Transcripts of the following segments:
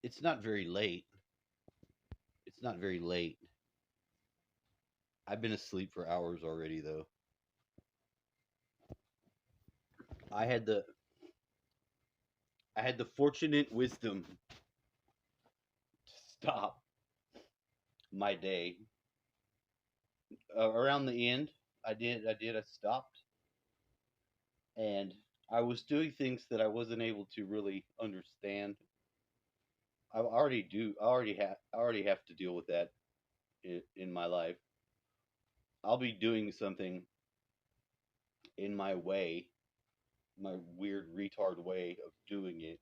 It's not very late. It's not very late. I've been asleep for hours already, though. I had the I had the fortunate wisdom to stop my day around the end. I stopped, and I was doing things that I wasn't able to really understand. I already have to deal with that in my life. I'll be doing something in my way, my weird retard way of doing it.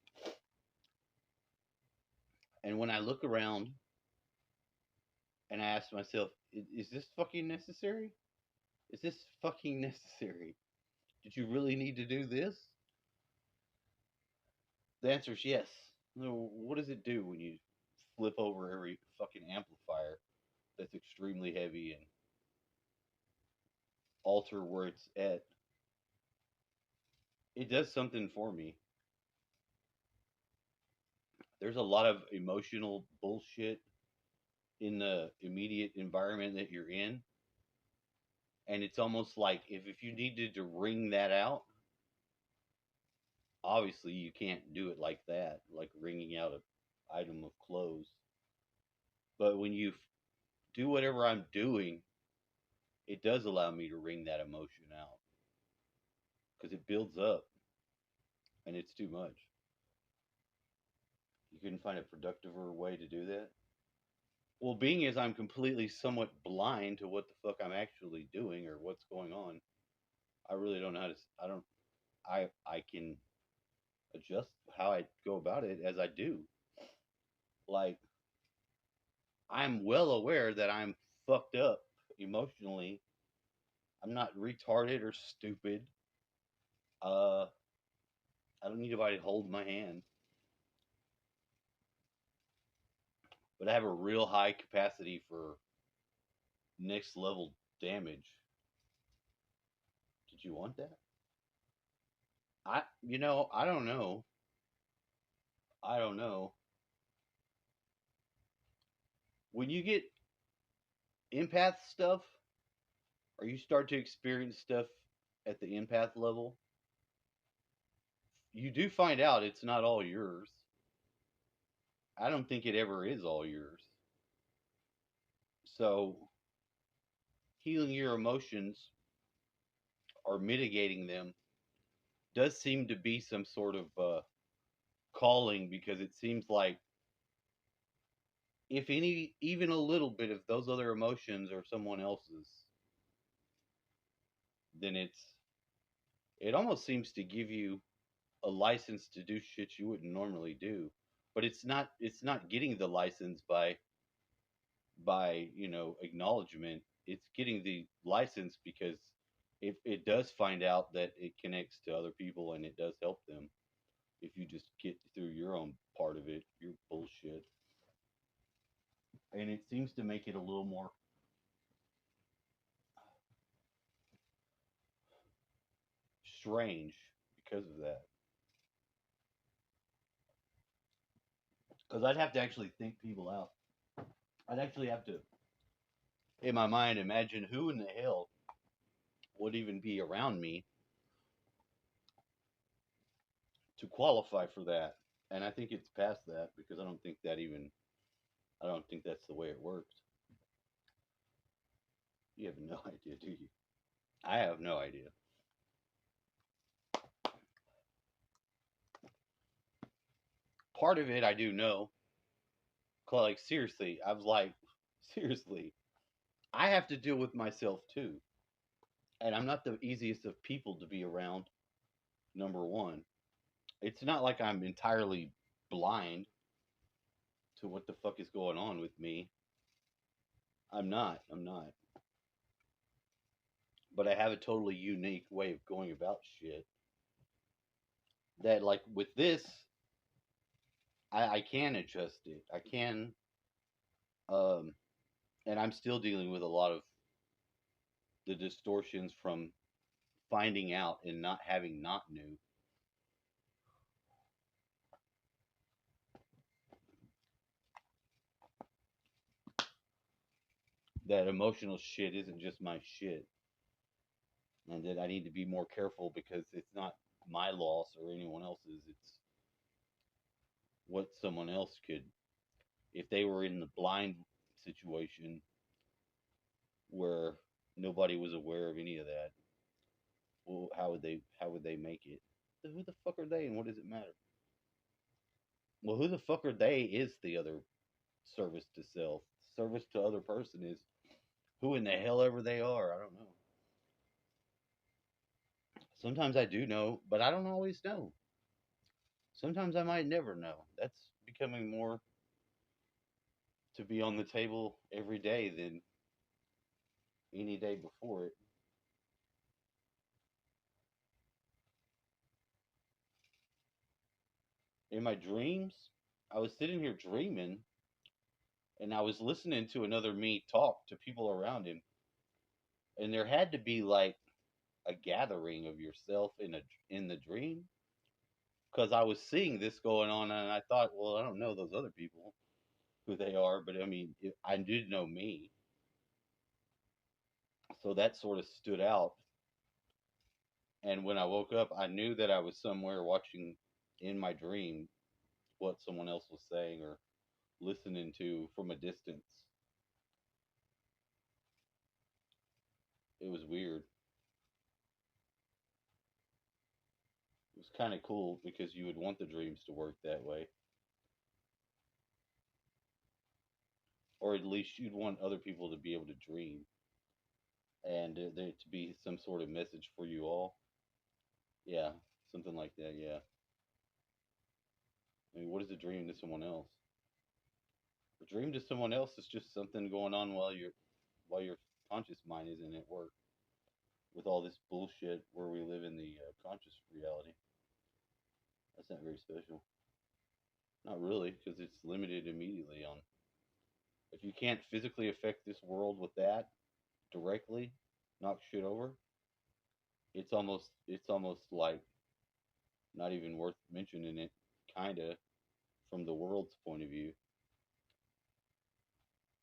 And when I look around and I ask myself, is this fucking necessary? Is this fucking necessary? Did you really need to do this? The answer is yes. No, what does it do when you flip over every fucking amplifier that's extremely heavy and alter where it's at? It does something for me. There's a lot of emotional bullshit in the immediate environment that you're in. And it's almost like if you needed to wring that out, obviously you can't do it like that, like wringing out an item of clothes. But when you do whatever I'm doing, it does allow me to wring that emotion out because it builds up and it's too much. You couldn't find a productiver way to do that? Well, being as I'm completely somewhat blind to what the fuck I'm actually doing or what's going on, I really don't know how to. I don't. I can adjust how I go about it as I do. Like I'm well aware that I'm fucked up emotionally. I'm not retarded or stupid. Uh, I don't need anybody to hold my hand, but I have a real high capacity for next level damage. Did you want that? I don't know. I don't know. When you get empath stuff, or you start to experience stuff at the empath level, you do find out it's not all yours. I don't think it ever is all yours. So, healing your emotions or mitigating them does seem to be some sort of calling because it seems like if any, even a little bit of those other emotions are someone else's, then it almost seems to give you a license to do shit you wouldn't normally do. But it's not getting the license by acknowledgement. It's getting the license because if it does find out that it connects to other people and it does help them, if you just get through your own part of it, your bullshit. And it seems to make it a little more strange because of that. Because I'd have to actually think people out. I'd actually have to, in my mind, imagine who in the hell would even be around me to qualify for that. And I think it's past that because I don't think that's the way it works. You have no idea, do you? I have no idea. Part of it I do know. Like, seriously, I was like, seriously, I have to deal with myself too. And I'm not the easiest of people to be around, number one. It's not like I'm entirely blind to what the fuck is going on with me. I'm not. I'm not. But I have a totally unique way of going about shit. That, like, with this, I can adjust it. I can, um, and I'm still dealing with a lot of the distortions from finding out and not having not knew. that emotional shit isn't just my shit, and that I need to be more careful because it's not my loss or anyone else's. It's what someone else could, if they were in the blind situation where nobody was aware of any of that. Well, how would they make it? Who the fuck are they, and what does it matter? Well, who the fuck are they is the other service to self. Service to other person is who in the hell ever they are. I don't know. Sometimes I do know, but I don't always know. Sometimes I might never know. That's becoming more to be on the table every day than any day before it. In my dreams, I was sitting here dreaming and I was listening to another me talk to people around him, and there had to be like a gathering of yourself in the dream because I was seeing this going on, and I thought, well, I don't know those other people who they are, but I mean, I did know me, so that sort of stood out. And when I woke up, I knew that I was somewhere watching in my dream what someone else was saying or listening to from a distance. It was weird. It was kind of cool because you would want the dreams to work that way, or at least you'd want other people to be able to dream and there to be some sort of message for you all. Yeah, something like that. Yeah. I mean, what is a dream to someone else? A dream to someone else is just something going on while your conscious mind isn't at work with all this bullshit where we live in the conscious reality. That's not very special. Not really, because it's limited immediately on. If you can't physically affect this world with that directly, knock shit over, it's almost like not even worth mentioning it, kinda, from the world's point of view,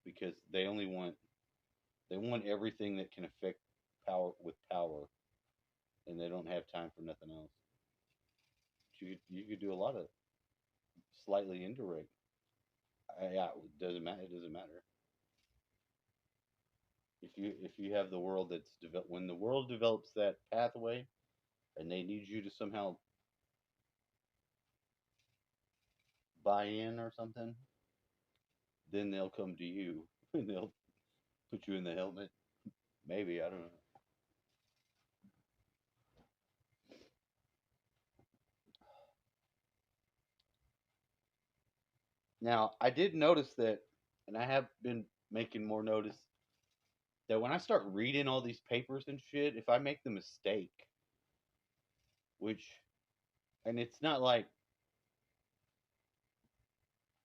because they want everything that can affect power with power, and they don't have time for nothing else. But you could do a lot of slightly indirect. Yeah, it doesn't matter. It doesn't matter if you have the world that's developed when the world develops that pathway, and they need you to somehow buy in or something, then they'll come to you and they'll put you in the helmet. Maybe, I don't know. Now, I did notice that, and I have been making more notice that when I start reading all these papers and shit, if I make the mistake, which, and it's not like,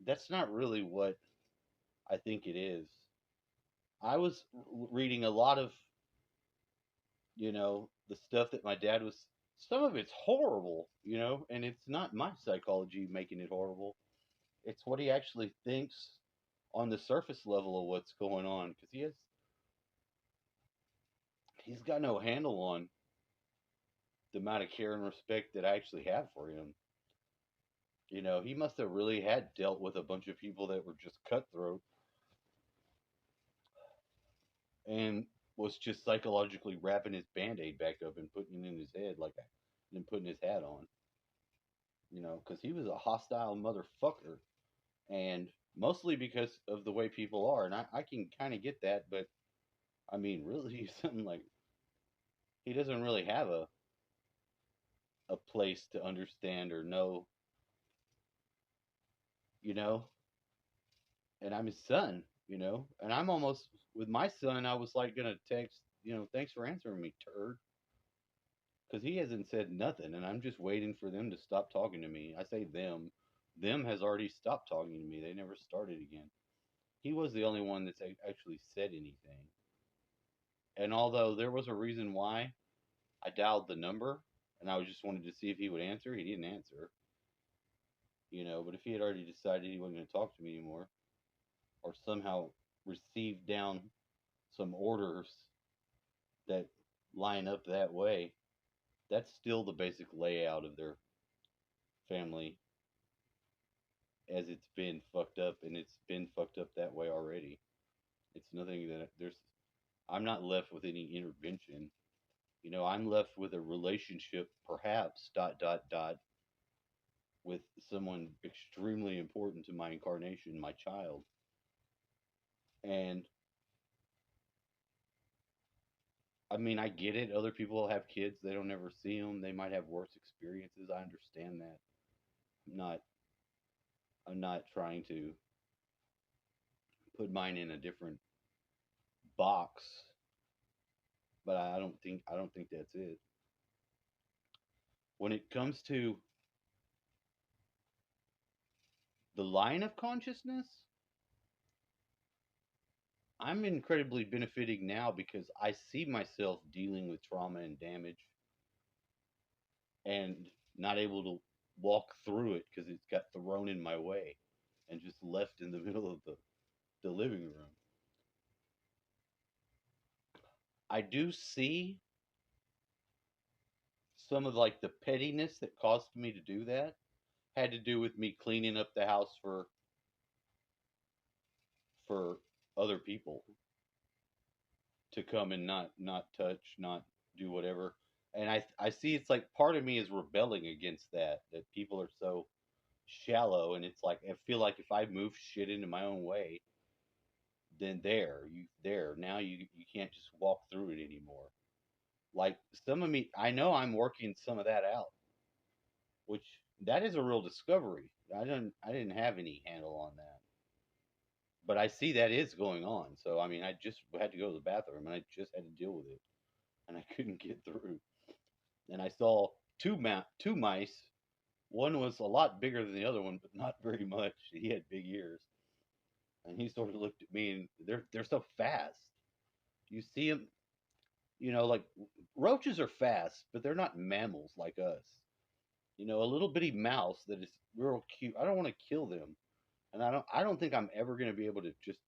that's not really what I think it is. I was reading a lot of, the stuff that my dad was, some of it's horrible, and it's not my psychology making it horrible. It's what he actually thinks on the surface level of what's going on because he's got no handle on the amount of care and respect that I actually have for him. He must have really had dealt with a bunch of people that were just cutthroat and was just psychologically wrapping his band-aid back up and putting it in his head like that, and then putting his hat on, because he was a hostile motherfucker, and mostly because of the way people are, and I can kind of get that, but I mean, really, something like he doesn't really have a place to understand or know, you know, and I'm his son, and I'm almost with my son. I was like gonna text, thanks for answering me, turd, because he hasn't said nothing, and I'm just waiting for them to stop talking to me. I say them has already stopped talking to me. They never started again. He was the only one that's actually said anything, and although there was a reason why I dialed the number, and I just wanted to see if he would answer, he didn't answer, But if he had already decided he wasn't going to talk to me anymore, or somehow received down some orders that line up that way, that's still the basic layout of their family as it's been fucked up, and it's been fucked up that way already. It's nothing that there's I'm not left with any intervention. I'm left with a relationship, perhaps, dot, dot, dot, with someone extremely important to my incarnation, my child. And I mean, I get it. Other people have kids, they don't ever see them. They might have worse experiences. I understand that. I'm not, I'm not trying to put mine in a different box, but I don't think that's it. When it comes to the line of consciousness, I'm incredibly benefiting now because I see myself dealing with trauma and damage and not able to walk through it because it's got thrown in my way and just left in the middle of the living room. I do see some of like the pettiness that caused me to do that had to do with me cleaning up the house for other people to come and not touch, not do whatever. And I see it's like part of me is rebelling against that people are so shallow, and it's like I feel like if I move shit into my own way, then there now you can't just walk through it anymore. Like some of me, I know I'm working some of that out, which that is a real discovery. I didn't have any handle on that, but I see that is going on. So I mean, I just had to go to the bathroom and I just had to deal with it, and I couldn't get through. And I saw two mice. One was a lot bigger than the other one, but not very much. He had big ears, and he sort of looked at me, and they're so fast. You see them, like roaches are fast, but they're not mammals like us. A little bitty mouse that is real cute. I don't want to kill them, and I don't think I'm ever going to be able to just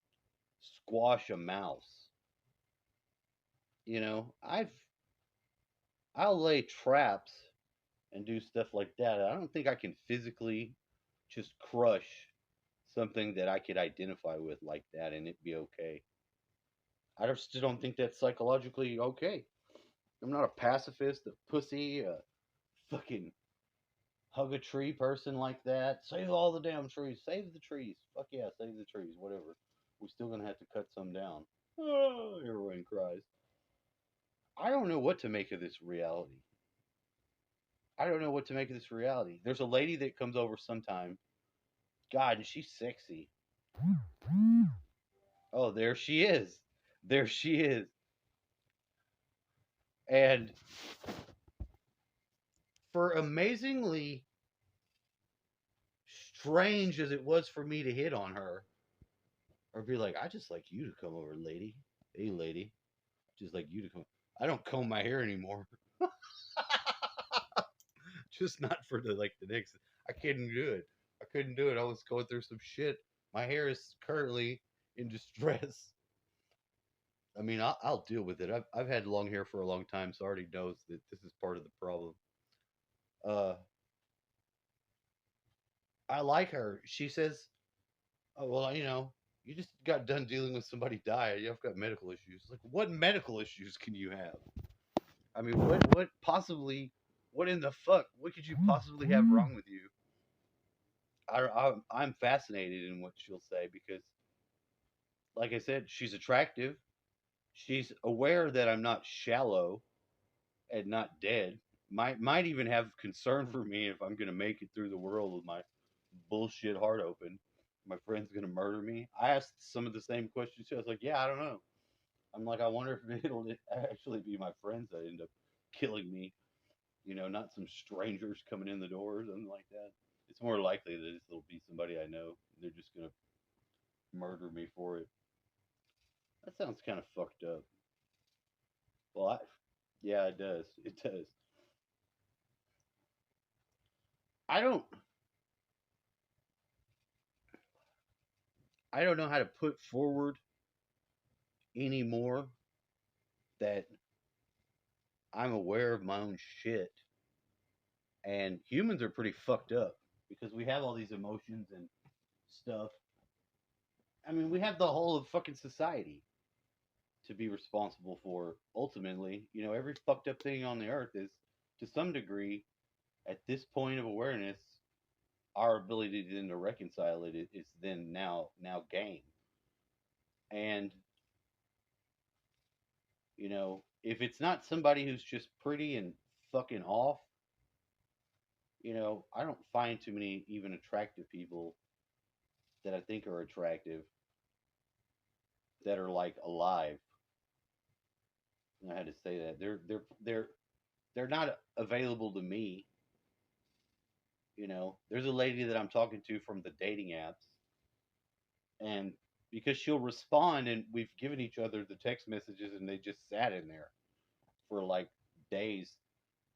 squash a mouse. I'll lay traps and do stuff like that. I don't think I can physically just crush something that I could identify with like that and it be okay. I just still don't think that's psychologically okay. I'm not a pacifist, a pussy, a fucking hug a tree person like that. Save all the damn trees. Save the trees. Fuck yeah, save the trees. Whatever. We're still gonna have to cut some down. Oh, everyone cries. I don't know what to make of this reality. I don't know what to make of this reality. There's a lady that comes over sometime. God, and she's sexy. Oh, there she is. There she is. And for amazingly strange as it was for me to hit on her, or be like, I just like you to come over, lady. Hey, lady. Just like you to come. I don't comb my hair anymore. Just not for the next. I couldn't do it. I couldn't do it. I was going through some shit. My hair is currently in distress. I mean, I'll deal with it. I've had long hair for a long time, so I already knows that this is part of the problem. Uh, I like her. She says, "Oh well, you just got done dealing with somebody die. You've got medical issues. Like, what medical issues can you have? I mean, what in the fuck? What could you possibly have wrong with you?" I'm fascinated in what she'll say because, like I said, she's attractive. She's aware that I'm not shallow and not dead. Might even have concern for me if I'm gonna make it through the world with my bullshit heart open. My friend's gonna murder me. I asked some of the same questions too. I was like, yeah, I don't know. I'm like, I wonder if it'll actually be my friends that end up killing me. Not some strangers coming in the door or something like that. It's more likely that it'll be somebody I know. They're just gonna murder me for it. That sounds kind of fucked up. Well, yeah, it does. It does. I don't. I don't know how to put forward anymore that I'm aware of my own shit. And humans are pretty fucked up because we have all these emotions and stuff. I mean, we have the whole of fucking society to be responsible for. Ultimately, every fucked up thing on the earth is, to some degree, at this point of awareness, our ability then to reconcile it is then now gained. And if it's not somebody who's just pretty and fucking off, I don't find too many even attractive people that I think are attractive that are like alive. I had to say that they're not available to me. There's a lady that I'm talking to from the dating apps, and because she'll respond, and we've given each other the text messages, and they just sat in there for like days.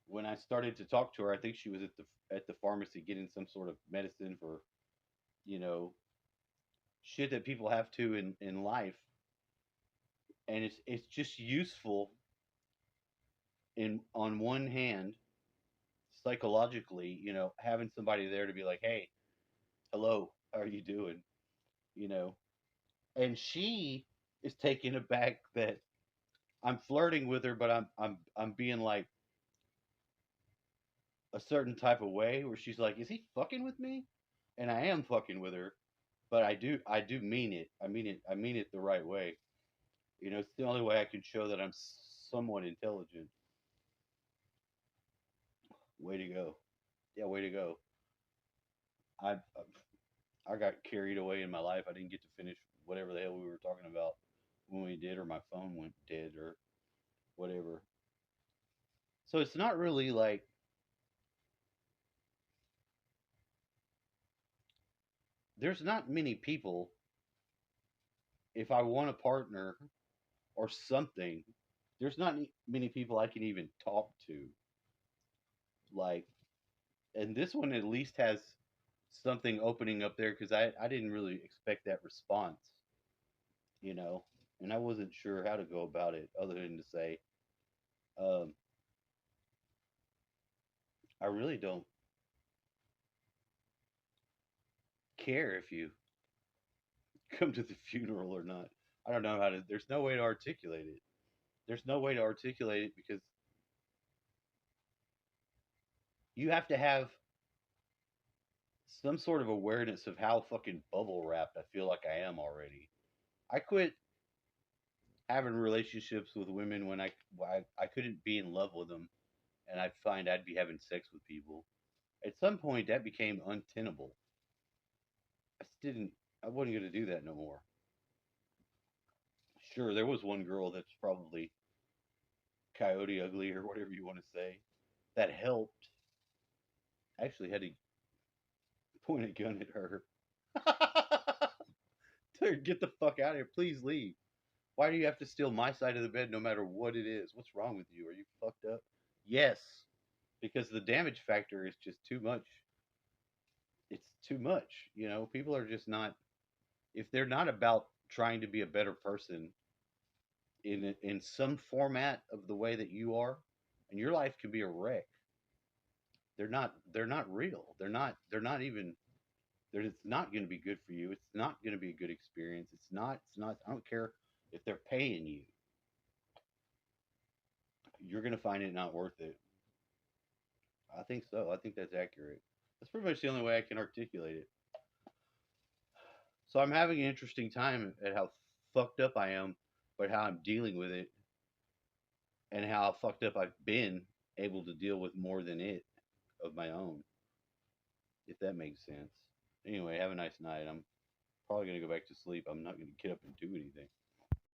When I started to talk to her, I think she was at the pharmacy getting some sort of medicine for you know shit that people have to in life, and it's just useful in on one hand psychologically, having somebody there to be like, hey, hello, how are you doing, you know, and she is taken aback that I'm flirting with her, but I'm being like a certain type of way where she's like, is he fucking with me? And I am fucking with her, but I do mean it. I mean it the right way. It's the only way I can show that I'm somewhat intelligent. Way to go. Yeah, way to go. I got carried away in my life. I didn't get to finish whatever the hell we were talking about when we did, or my phone went dead, or whatever. So it's not really like there's not many people. If I want a partner or something, there's not many people I can even talk to. Like, and this one at least has something opening up there because I didn't really expect that response, you know, and I wasn't sure how to go about it other than to say, um, I really don't care if you come to the funeral or not. I don't know how to, there's no way to articulate it. There's no way to articulate it because you have to have some sort of awareness of how fucking bubble wrapped I feel like I am already. I quit having relationships with women when I couldn't be in love with them, and I'd find I'd be having sex with people. At some point, that became untenable. I just didn't. I wasn't going to do that no more. Sure, there was one girl that's probably coyote ugly or whatever you want to say that helped. I actually had to point a gun at her. Tell her, get the fuck out of here. Please leave. Why do you have to steal my side of the bed no matter what it is? What's wrong with you? Are you fucked up? Yes, because the damage factor is just too much. It's too much. People are just not, if they're not about trying to be a better person in some format of the way that you are, and your life can be a wreck. They're not real. They're not even it's not going to be good for you. It's not going to be a good experience. It's not I don't care if they're paying you. You're going to find it not worth it. I think so. I think that's accurate. That's pretty much the only way I can articulate it. So I'm having an interesting time at how fucked up I am, but how I'm dealing with it, and how fucked up I've been able to deal with more than it of my own, if that makes sense. Anyway, have a nice night. I'm probably going to go back to sleep. I'm not going to get up and do anything.